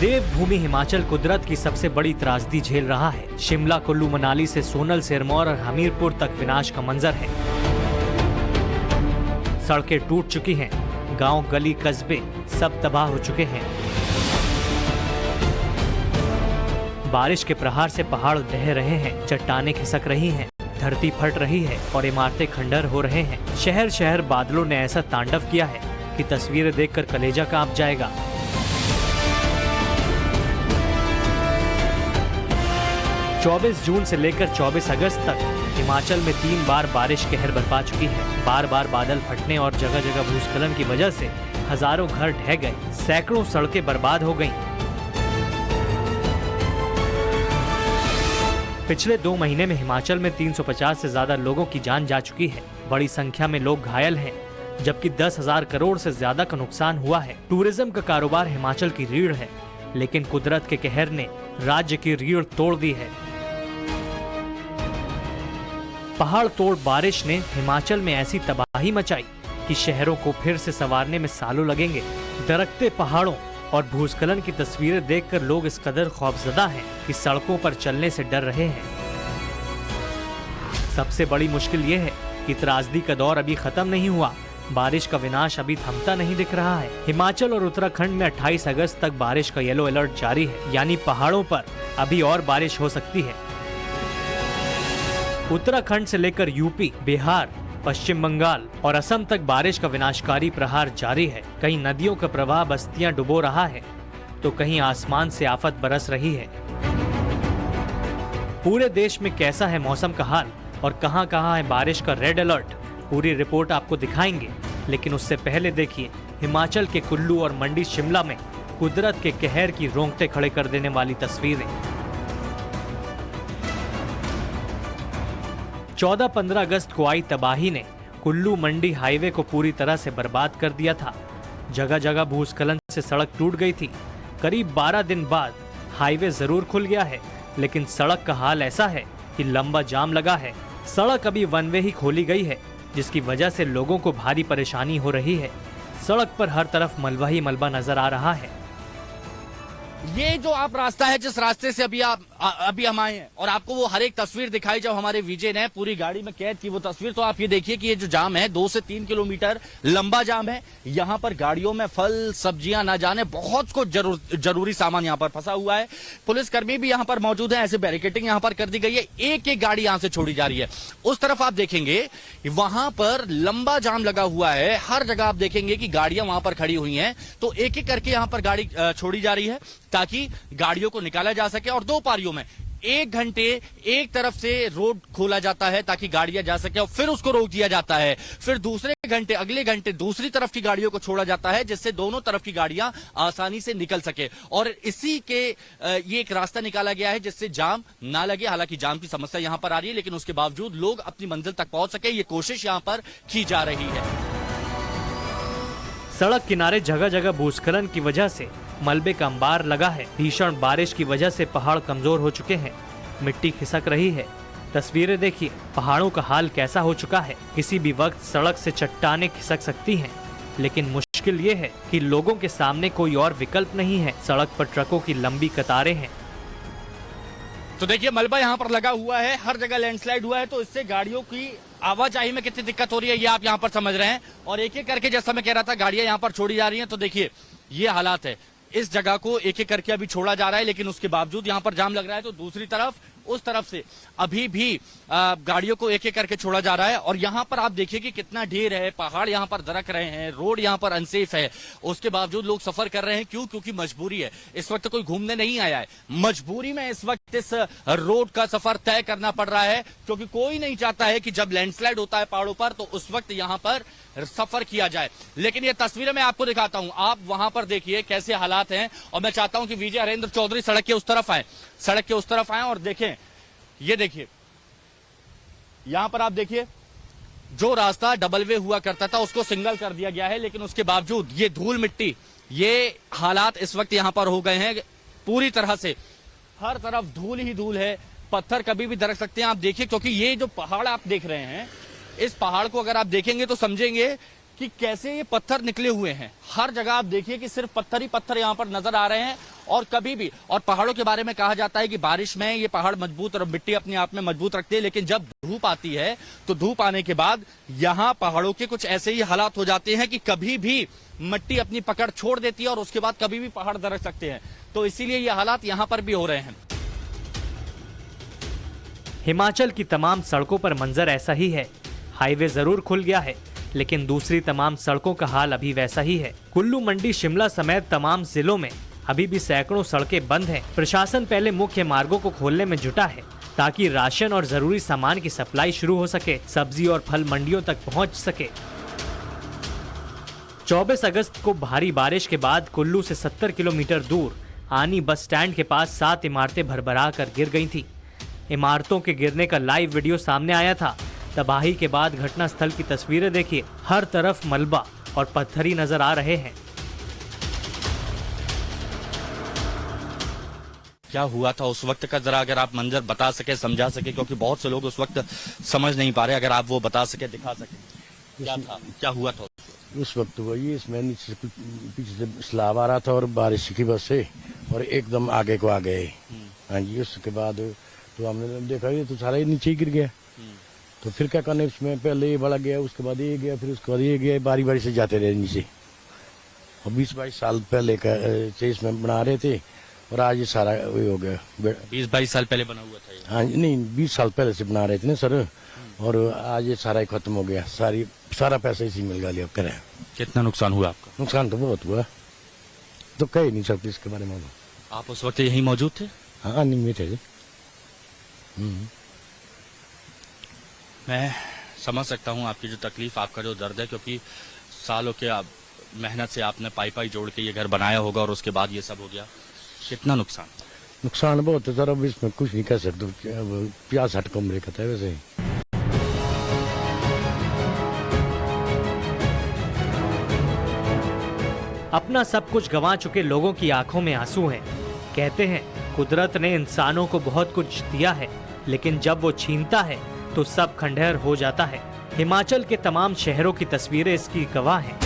देवभूमि हिमाचल कुदरत की सबसे बड़ी त्रासदी झेल रहा है। शिमला, कुल्लू, मनाली से सोनल, सिरमौर और हमीरपुर तक विनाश का मंजर है। सड़कें टूट चुकी हैं, गांव, गली, कस्बे सब तबाह हो चुके हैं। बारिश के प्रहार से पहाड़ ढह रहे हैं, चट्टानें खिसक रही हैं, धरती फट रही है और इमारतें खंडर हो रहे हैं। शहर शहर बादलों ने ऐसा तांडव किया है कि तस्वीरें देखकर कलेजा कांप जाएगा। 24 जून से लेकर 24 अगस्त तक हिमाचल में 3 बार बारिश कहर बरपा चुकी है। बार बार बादल फटने और जगह जगह भूस्खलन की वजह से हजारों घर ढह गए, सैकड़ों सड़कें बर्बाद हो गईं। पिछले 2 महीने में हिमाचल में 350 से ज्यादा लोगों की जान जा चुकी है। बड़ी संख्या में लोग घायल हैं, जबकि 10,000 करोड़ से ज्यादा का नुकसान हुआ है। टूरिज्म का कारोबार हिमाचल की रीढ़ है, लेकिन कुदरत के कहर ने राज्य की रीढ़ तोड़ दी है। पहाड़ तोड़ बारिश ने हिमाचल में ऐसी तबाही मचाई कि शहरों को फिर से संवारने में सालों लगेंगे। दरकते पहाड़ों और भूस्खलन की तस्वीरें देखकर लोग इस कदर खौफजदा हैं कि सड़कों पर चलने से डर रहे हैं। सबसे बड़ी मुश्किल ये है कि त्रासदी का दौर अभी खत्म नहीं हुआ। बारिश का विनाश अभी थमता नहीं दिख रहा है। हिमाचल और उत्तराखंड में 28 अगस्त तक बारिश का येलो अलर्ट जारी है, यानी पहाड़ों पर अभी और बारिश हो सकती है। उत्तराखंड से लेकर यूपी, बिहार, पश्चिम बंगाल और असम तक बारिश का विनाशकारी प्रहार जारी है। कहीं नदियों का प्रवाह बस्तियां डुबो रहा है, तो कहीं आसमान से आफत बरस रही है। पूरे देश में कैसा है मौसम का हाल और कहां-कहां है बारिश का रेड अलर्ट, पूरी रिपोर्ट आपको दिखाएंगे। लेकिन उससे पहले देखिए हिमाचल के कुल्लू और मंडी शिमला में कुदरत के कहर की रोंगटे खड़े कर देने वाली तस्वीरें। 14-15 अगस्त को आई तबाही ने कुल्लू मंडी हाईवे को पूरी तरह से बर्बाद कर दिया था। जगह जगह भूस्खलन से सड़क टूट गई थी। करीब 12 दिन बाद हाईवे जरूर खुल गया है, लेकिन सड़क का हाल ऐसा है कि लंबा जाम लगा है। सड़क अभी वन वे ही खोली गई है, जिसकी वजह से लोगों को भारी परेशानी हो रही है। सड़क पर हर तरफ मलबा ही मलबा नजर आ रहा है। ये जो आप रास्ता है, जिस रास्ते से अभी हम आए हैं और आपको वो हर एक तस्वीर दिखाई जब हमारे विजय ने पूरी गाड़ी में कैद की वो तस्वीर, तो आप ये देखिए कि ये जो जाम है 2 से 3 किलोमीटर लंबा जाम है। यहाँ पर गाड़ियों में फल, सब्जियां, ना जाने बहुत कुछ जरूरी सामान यहाँ पर फंसा हुआ है। पुलिसकर्मी भी यहाँ पर मौजूद है, ऐसे बैरिकेडिंग यहाँ पर कर दी गई है। एक एक गाड़ी यहाँ से छोड़ी जा रही है। उस तरफ आप देखेंगे वहां पर लंबा जाम लगा हुआ है। हर जगह आप देखेंगे कि गाड़ियां वहां पर खड़ी हुई हैं, तो एक एक करके यहाँ पर गाड़ी छोड़ी जा रही है ताकि गाड़ियों को निकाला जा सके। और 2 पारियों में 1 घंटे एक तरफ से रोड खोला जाता है ताकि गाड़ियां जा सके और फिर उसको रोक दिया जाता है। फिर दूसरे घंटे, अगले घंटे दूसरी तरफ की गाड़ियों को छोड़ा जाता है, जिससे दोनों तरफ की गाड़ियां आसानी से निकल सके। और इसी के ये एक रास्ता निकाला गया है जिससे जाम ना लगे। हालांकि जाम की समस्या यहां पर आ रही है, लेकिन उसके बावजूद लोग अपनी मंजिल तक पहुंच सके, ये कोशिश यहां पर की जा रही है। सड़क किनारे जगह जगह भूस्खलन की वजह से मलबे का अंबार लगा है। भीषण बारिश की वजह से पहाड़ कमजोर हो चुके हैं, मिट्टी खिसक रही है। तस्वीरें देखिए, पहाड़ों का हाल कैसा हो चुका है। किसी भी वक्त सड़क से चट्टानें खिसक सकती हैं, लेकिन मुश्किल ये है कि लोगों के सामने कोई और विकल्प नहीं है। सड़क पर ट्रकों की लंबी कतारें हैं। तो देखिए मलबा यहाँ पर लगा हुआ है, हर जगह लैंडस्लाइड हुआ है, तो इससे गाड़ियों की आवाजाही में कितनी दिक्कत हो रही है ये आप यहाँ पर समझ रहे हैं। और एक एक करके, जैसा मैं कह रहा था, गाड़ियां यहाँ पर छोड़ी जा रही हैं। तो देखिए ये हालात है, इस जगह को एक एक करके अभी छोड़ा जा रहा है, लेकिन उसके बावजूद यहाँ पर जाम लग रहा है। तो दूसरी तरफ, उस तरफ से अभी भी गाड़ियों को एक एक करके छोड़ा जा रहा है। और यहाँ पर आप देखिए कि कितना ढेर है, पहाड़ यहाँ पर दरक रहे हैं, रोड यहाँ पर अनसेफ है, उसके बावजूद लोग सफर कर रहे हैं। क्यों? क्योंकि मजबूरी है। इस वक्त कोई घूमने नहीं आया है, मजबूरी में इस वक्त इस रोड का सफर तय करना पड़ रहा है, क्योंकि कोई नहीं चाहता है कि जब लैंडस्लाइड होता है पहाड़ों पर तो उस वक्त यहाँ पर सफर किया जाए। लेकिन ये तस्वीरें मैं आपको दिखाता हूं, आप वहां पर देखिए कैसे हालात हैं। और मैं चाहता हूं कि विजय हरेंद्र चौधरी सड़क के उस तरफ आए और देखें। ये देखिए, यहां पर आप देखिए, जो रास्ता डबल वे हुआ करता था उसको सिंगल कर दिया गया है, लेकिन उसके बावजूद ये धूल मिट्टी, ये हालात इस वक्त यहां पर हो गए हैं पूरी तरह से। हर तरफ धूल ही धूल है, पत्थर कभी भी दरक सकते हैं। आप देखिए, क्योंकि ये जो पहाड़ आप देख रहे हैं, इस पहाड़ को अगर आप देखेंगे तो समझेंगे कि कैसे ये पत्थर निकले हुए हैं। हर जगह आप देखिए कि सिर्फ पत्थर ही पत्थर यहाँ पर नजर आ रहे हैं। और कभी भी, और पहाड़ों के बारे में कहा जाता है कि बारिश में ये पहाड़ मजबूत और मिट्टी अपने आप में मजबूत रखते हैं, लेकिन जब धूप आती है तो धूप आने के बाद यहाँ पहाड़ों के कुछ ऐसे ही हालात हो जाते हैं कि कभी भी मिट्टी अपनी पकड़ छोड़ देती है और उसके बाद कभी भी पहाड़ दरक सकते हैं। तो इसीलिए ये हालात यहाँ पर भी हो रहे हैं। हिमाचल की तमाम सड़कों पर मंजर ऐसा ही है। हाईवे जरूर खुल गया है, लेकिन दूसरी तमाम सड़कों का हाल अभी वैसा ही है। कुल्लू मंडी शिमला समेत तमाम जिलों में अभी भी सैकड़ों सड़कें बंद हैं। प्रशासन पहले मुख्य मार्गों को खोलने में जुटा है ताकि राशन और जरूरी सामान की सप्लाई शुरू हो सके, सब्जी और फल मंडियों तक पहुंच सके। 24 अगस्त को भारी बारिश के बाद कुल्लू से 70 किलोमीटर दूर आनी बस स्टैंड के पास 7 इमारतें भरभरा कर गिर गई थी। इमारतों के गिरने का लाइव वीडियो सामने आया था। तबाही के बाद घटनास्थल की तस्वीरें देखिए, हर तरफ मलबा और पत्थर ही नजर आ रहे हैं। क्या हुआ था उस वक्त का जरा अगर आप मंजर बता सके, समझा सके, क्योंकि बहुत से लोग उस वक्त समझ नहीं पा रहे। अगर आप वो बता सके, दिखा सके, क्या था, क्या हुआ था उस वक्त? वही इसमें नीचे से पीछे से स्लाब आ रहा था और बारिश की वजह से और एकदम आगे को आ गए। हाँ जी, उसके बाद तो हमने देखा ये तो सारा ही नीचे ही गिर गया। तो फिर क्या करने, उसमें पहले ये बड़ा गया, उसके बाद ये गया, फिर उसके बाद ये गया, बारी बारी से जाते रहे नीचे। और 20-22 साल पहले का इसमें बना रहे थे और आज ये सारा वही हो गया। 20-22 साल पहले बना हुआ था ये? हाँ नहीं, 20 साल पहले से बना रहे थे ना सर, और आज ये सारा ही खत्म हो गया। सारा पैसा इसी मिल गया। अब करें, कितना नुकसान हुआ आपका? नुकसान तो बहुत हुआ, तो कह ही नहीं सकते इसके बारे में। आप उस वक्त यहीं मौजूद थे? हाँ, नहीं में थे। मैं समझ सकता हूँ आपकी जो तकलीफ, आपका जो दर्द है, क्योंकि सालों के आप मेहनत से आपने पाई जोड़ के ये घर बनाया होगा और उसके बाद ये सब हो गया। कितना नुकसान? नुकसान बहुत है सर, अब इसमें कुछ नहीं कह सकते। 50-60 कमरे का था वैसे। अपना सब कुछ गंवा चुके लोगों की आंखों में आंसू हैं। कहते हैं कुदरत ने इंसानों को बहुत कुछ दिया है, लेकिन जब वो छीनता है तो सब खंडहर हो जाता है। हिमाचल के तमाम शहरों की तस्वीरें इसकी गवाह हैं।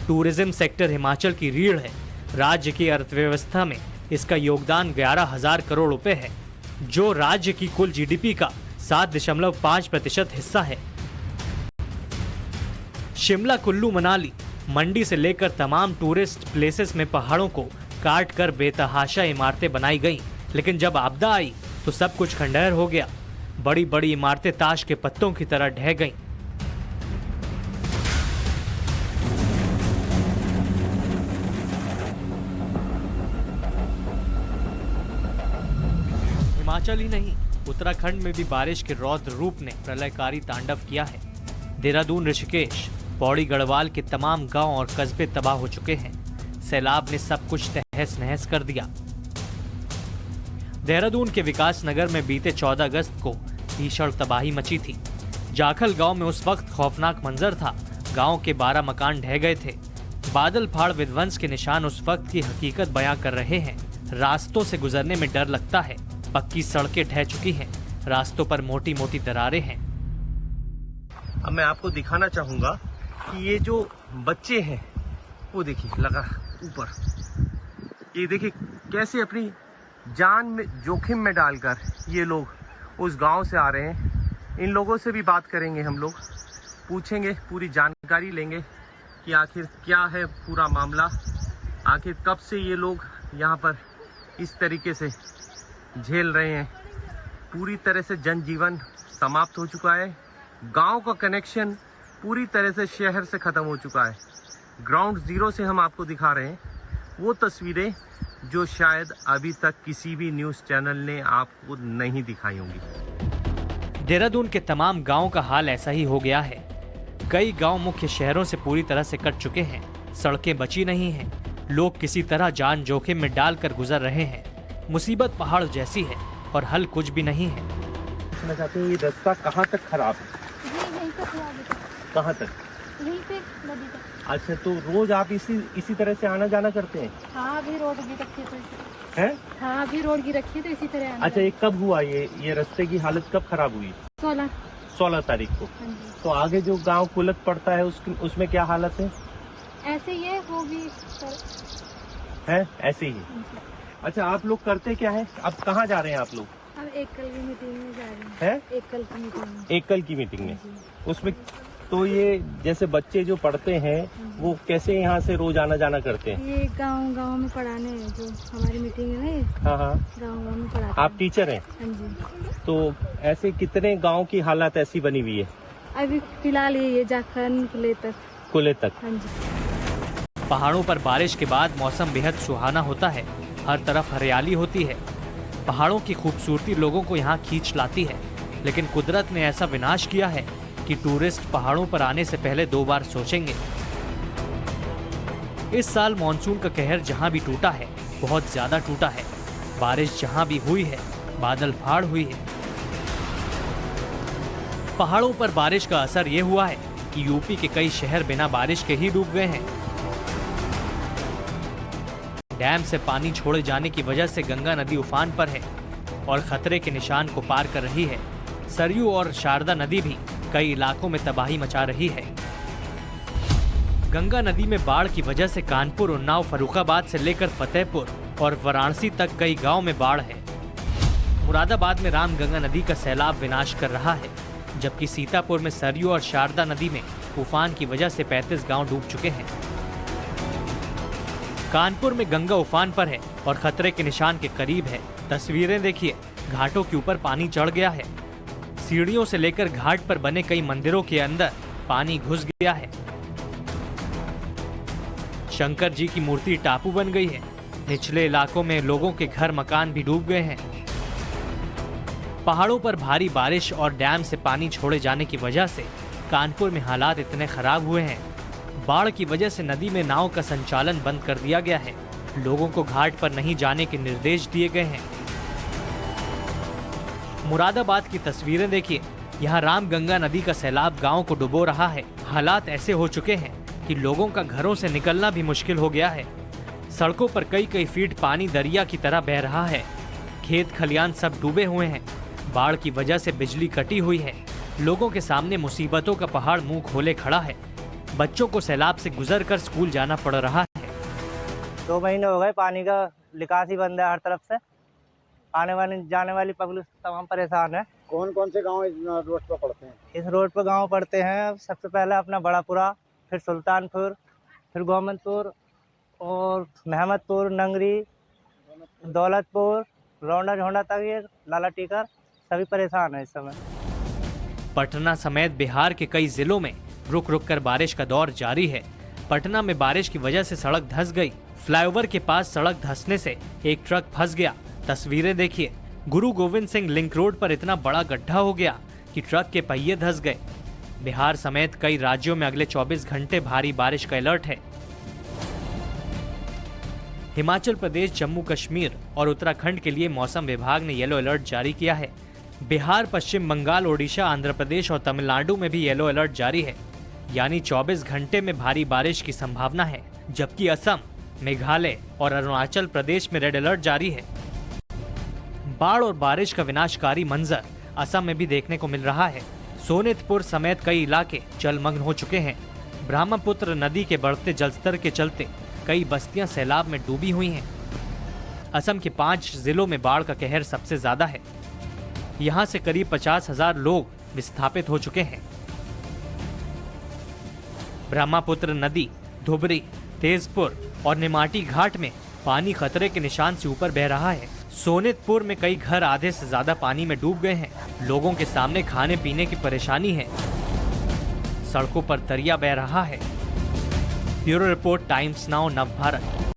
टूरिज्म सेक्टर हिमाचल की रीढ़ है। राज्य की अर्थव्यवस्था में इसका योगदान 11,000 करोड़ रुपए है, जो राज्य की कुल जीडीपी का 7.5% हिस्सा है। शिमला, कुल्लू, मनाली, मंडी से लेकर तमाम टूरिस्ट प्लेसेस में पहाड़ों को काट कर बेतहाशा इमारतें बनाई गई, लेकिन जब आपदा आई तो सब कुछ खंडहर हो गया। बड़ी बड़ी इमारतें ताश के पत्तों की तरह ढह गईं। हिमाचल ही नहीं, उत्तराखंड में भी बारिश के रौद्र रूप ने प्रलयकारी तांडव किया है। देहरादून, ऋषिकेश, पौड़ी, गढ़वाल के तमाम गांव और कस्बे तबाह हो चुके हैं। सैलाब ने सब कुछ तहस नहस कर दिया। देहरादून के विकास नगर में बीते 14 अगस्त को भीषण तबाही मची थी। जाखल गांव में उस वक्त खौफनाक मंजर था। गांव के 12 मकान ढह गए थे। बादल फाड़ विध्वंस के निशान उस वक्त की हकीकत बयां कर रहे हैं। रास्तों से गुजरने में डर लगता है। पक्की सड़कें ढह चुकी हैं। रास्तों पर मोटी मोटी दरारें हैं। अब मैं आपको दिखाना चाहूंगा कि ये जो बच्चे हैं, वो देखिए लगा ऊपर, ये देखिए कैसे अपनी जान में जोखिम में डालकर ये लोग उस गांव से आ रहे हैं। इन लोगों से भी बात करेंगे, हम लोग पूछेंगे, पूरी जानकारी लेंगे कि आखिर क्या है पूरा मामला, आखिर कब से ये लोग यहाँ पर इस तरीके से झेल रहे हैं। पूरी तरह से जनजीवन समाप्त हो चुका है। गांव का कनेक्शन पूरी तरह से शहर से ख़त्म हो चुका है। ग्राउंड जीरो से हम आपको दिखा रहे हैं वो तस्वीरें जो शायद अभी तक किसी भी न्यूज़ चैनल ने आपको नहीं दिखाई होंगी। देहरादून के तमाम गांवों का हाल ऐसा ही हो गया है। कई गांव मुख्य शहरों से पूरी तरह से कट चुके हैं। सड़कें बची नहीं हैं। लोग किसी तरह जान जोखिम में डालकर गुजर रहे हैं। मुसीबत पहाड़ जैसी है और हल कुछ भी नहीं है। पूछना चाहते हैं, ये रास्ता कहाँ तक खराब है? यहीं तक खराब है। कहाँ तक? यहीं पे नदी तक। अच्छा, तो रोज आप इसी तरह से आना जाना करते हैं? हाँ, अभी रोड की रखी है तो हैं? हाँ, अभी रोड की रखी है तो इसी तरह आना अच्छा, ये कब हुआ? ये रास्ते की हालत कब खराब हुई? 16 16 तारीख को। हाँ जी। तो आगे जो गांव कुलत पड़ता है उसमें क्या हालत है? ऐसे ही है वो भी सर। है ऐसे ही। अच्छा, आप लोग करते क्या है? अब कहाँ जा रहे हैं आप लोग? हम एक कल की मीटिंग में जा रहे हैं। हैं? एक कल की मीटिंग में। एक कल की मीटिंग में। जी। उसमें तो ये जैसे बच्चे जो पढ़ते हैं वो कैसे यहाँ से रोज आना जाना करते हैं? ये गांव में पढ़ाने हैं, जो हमारी मीटिंग है ना, ये हाँ हाँ। गांव में पढ़ाते आप हैं। टीचर हैं? हाँ जी। तो ऐसे कितने गांव की हालत ऐसी बनी हुई है? अभी फिलहाल ये जाखन कुले तक। हाँ जी। पहाड़ों पर बारिश के बाद मौसम बेहद सुहाना होता है। हर तरफ हरियाली होती है। पहाड़ों की खूबसूरती लोगों को यहाँ खींच लाती है, लेकिन कुदरत ने ऐसा विनाश किया है कि टूरिस्ट पहाड़ों पर आने से पहले 2 बार सोचेंगे। इस साल मॉनसून का कहर जहाँ भी टूटा है, बहुत ज्यादा टूटा है। बारिश जहाँ भी हुई है, बादल फाड़ हुई है। पहाड़ों पर बारिश का असर ये हुआ है कि यूपी के कई शहर बिना बारिश के ही डूब गए हैं। डैम से पानी छोड़े जाने की वजह से गंगा नदी उफान पर है और खतरे के निशान को पार कर रही है। सरयू और शारदा नदी भी कई इलाकों में तबाही मचा रही है। गंगा नदी में बाढ़ की वजह से कानपुर, उन्नाव, फर्रुखाबाद से लेकर फतेहपुर और वाराणसी तक कई गांव में बाढ़ है। मुरादाबाद में रामगंगा नदी का सैलाब विनाश कर रहा है, जबकि सीतापुर में सरयू और शारदा नदी में उफान की वजह से 35 गांव डूब चुके हैं। कानपुर में गंगा उफान पर है और खतरे के निशान के करीब है। तस्वीरें देखिए, घाटों के ऊपर पानी चढ़ गया है। सीढ़ियों से लेकर घाट पर बने कई मंदिरों के अंदर पानी घुस गया है। शंकर जी की मूर्ति टापू बन गई है। निचले इलाकों में लोगों के घर मकान भी डूब गए हैं। पहाड़ों पर भारी बारिश और डैम से पानी छोड़े जाने की वजह से कानपुर में हालात इतने खराब हुए हैं। बाढ़ की वजह से नदी में नाव का संचालन बंद कर दिया गया है। लोगों को घाट पर नहीं जाने के निर्देश दिए गए हैं। मुरादाबाद की तस्वीरें देखिए, यहाँ रामगंगा नदी का सैलाब गांव को डुबो रहा है। हालात ऐसे हो चुके हैं कि लोगों का घरों से निकलना भी मुश्किल हो गया है। सड़कों पर कई फीट पानी दरिया की तरह बह रहा है। खेत खलियान सब डूबे हुए हैं। बाढ़ की वजह से बिजली कटी हुई है। लोगों के सामने मुसीबतों का पहाड़ मुंह खोले खड़ा है। बच्चों को सैलाब से गुजरकर स्कूल जाना पड़ रहा है। 2 महीने हो गए, पानी का निकास ही बंद है हर तरफ से। आने वाली जाने वाली पब्लिक तमाम परेशान है। कौन कौन से गांव इस रोड पर पड़ते हैं? इस रोड पर गांव पड़ते हैं सबसे पहले अपना बड़ापुरा, फिर सुल्तानपुर, फिर गोमनपुर और महमदपुर, नंगरी, दौलतपुर, रौंडा झोंडा तक ये लाला टीकर सभी परेशान है इस समय। पटना समेत बिहार के कई जिलों में रुक रुक कर बारिश का दौर जारी है। पटना में बारिश की वजह से सड़क धंस गई। फ्लाईओवर के पास सड़क धंसने से एक ट्रक फंस गया। तस्वीरें देखिए, गुरु गोविंद सिंह लिंक रोड पर इतना बड़ा गड्ढा हो गया कि ट्रक के पहिए धंस गए। बिहार समेत कई राज्यों में अगले 24 घंटे भारी बारिश का अलर्ट है। हिमाचल प्रदेश, जम्मू कश्मीर और उत्तराखंड के लिए मौसम विभाग ने येलो अलर्ट जारी किया है। बिहार, पश्चिम बंगाल, ओडिशा, आंध्र प्रदेश और तमिलनाडु में भी येलो अलर्ट जारी है, यानी 24 घंटे में भारी बारिश की संभावना है। जबकि असम, मेघालय और अरुणाचल प्रदेश में रेड अलर्ट जारी है। बाढ़ और बारिश का विनाशकारी मंजर असम में भी देखने को मिल रहा है। सोनितपुर समेत कई इलाके जलमग्न हो चुके हैं। ब्रह्मपुत्र नदी के बढ़ते जलस्तर के चलते कई बस्तियां सैलाब में डूबी हुई हैं। असम के 5 जिलों में बाढ़ का कहर सबसे ज्यादा है। यहाँ से करीब 50,000 लोग विस्थापित हो चुके हैं। ब्रह्मपुत्र नदी, धुबरी, तेजपुर और निमाटी घाट में पानी खतरे के निशान से ऊपर बह रहा है। सोनितपुर में कई घर आधे से ज्यादा पानी में डूब गए हैं। लोगों के सामने खाने पीने की परेशानी है। सड़कों पर दरिया बह रहा है। Bureau report, times now, Navbharat.